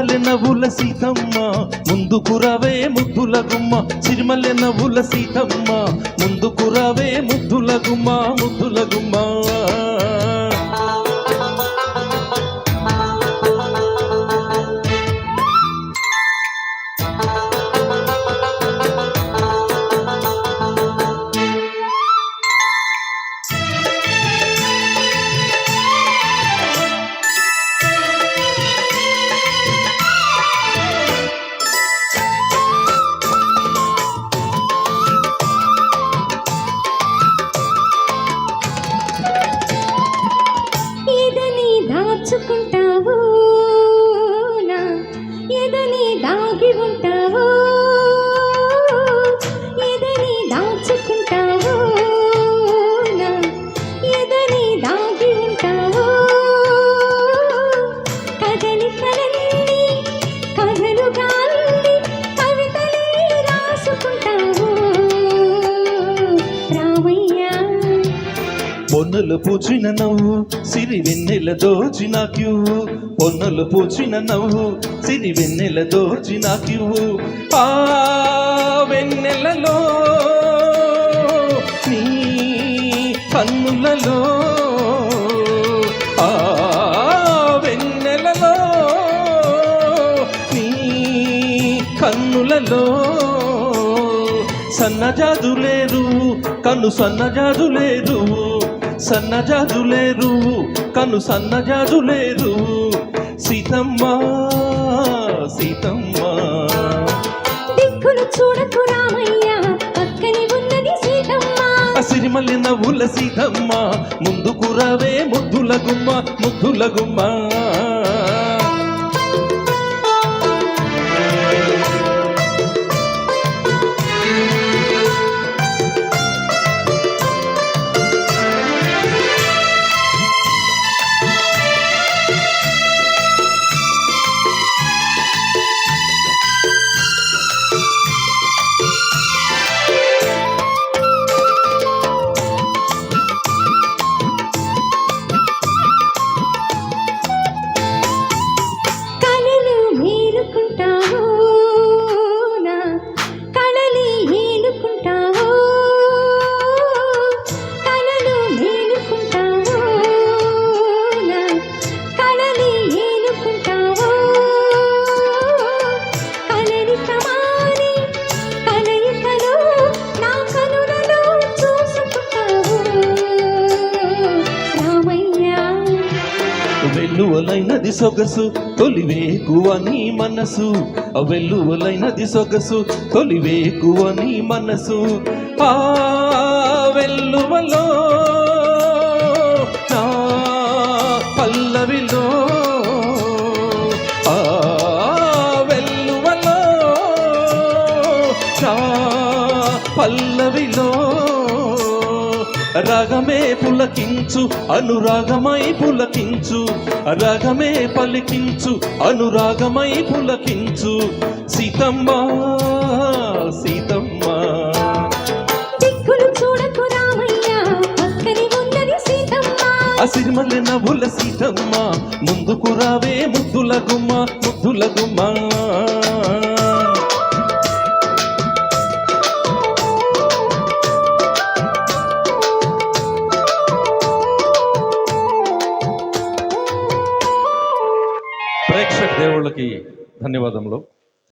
సిరిమల్లె నవ్వుల సీతమ్మ ముందుకు రావే ముద్దుల గుమ్మ సిరిమల్లె నవ్వుల సీతమ్మ ముందుకు రావే ముద్దుల గుమ్మ ముద్దుల గుమ్మ దాచుకుంటావు నా ఎదని దాగి ఉంటావు ఎదని దాచుకుంటావు నా ఎదని దాగి ఉంటావు కదలి కలల్లి కథలు గాల్లి కవితలే రాసుకుంటావు రామయ్య పొన్నలు పూచిన నవ్వు సిరి వెన్నెల దోచిన క్యూవు పొన్నలు పూచిన నవ్వు సిరి వెన్నెల దోచిన క్యూవు ఆ వెన్నెలలో నీ కన్నులలో ఆ వెన్నెలలో నీ కన్నులలో సన్నజాజులేరు కన్ను సన్నజాజులేరు సన్నజాజులేరు కన్ను సన్నజాజులేరు సీతమ్మ సీతమ్మ దిక్కులు చూడకు రామయ్య పక్కనే ఉన్నది సీతమ్మ సిరిమల్లె నవ్వుల సీతమ్మ ముందుకు రావే ముద్దుల గుమ్మ ముద్దుల గుమ్మ వెల్లువలైనది సొగసు తొలివేకువ నీ మనసు వెల్లువలైనది సొగసు తొలివేకువ నీ మనసు ఆ వెల్లువలో నా పల్లవిలో ఆ వెల్లువలో నా పల్లవిలో రాగమే పులకించు అనురాగమై పులకించు రాగమే పలికించు అనురాగమై పులకించు సీతమ్మ సీతమ్మ దిక్కులు చూడకు రామయ్య పక్కనే ఉన్నది సీతమ్మ సిరిమల్లె నవ్వుల సీతమ్మ ముందుకు రావే ముద్దుల గుమ్మ ముద్దుల గుమ్మ ప్రేక్షక దేవుళ్ళకి ధన్యవాదములు.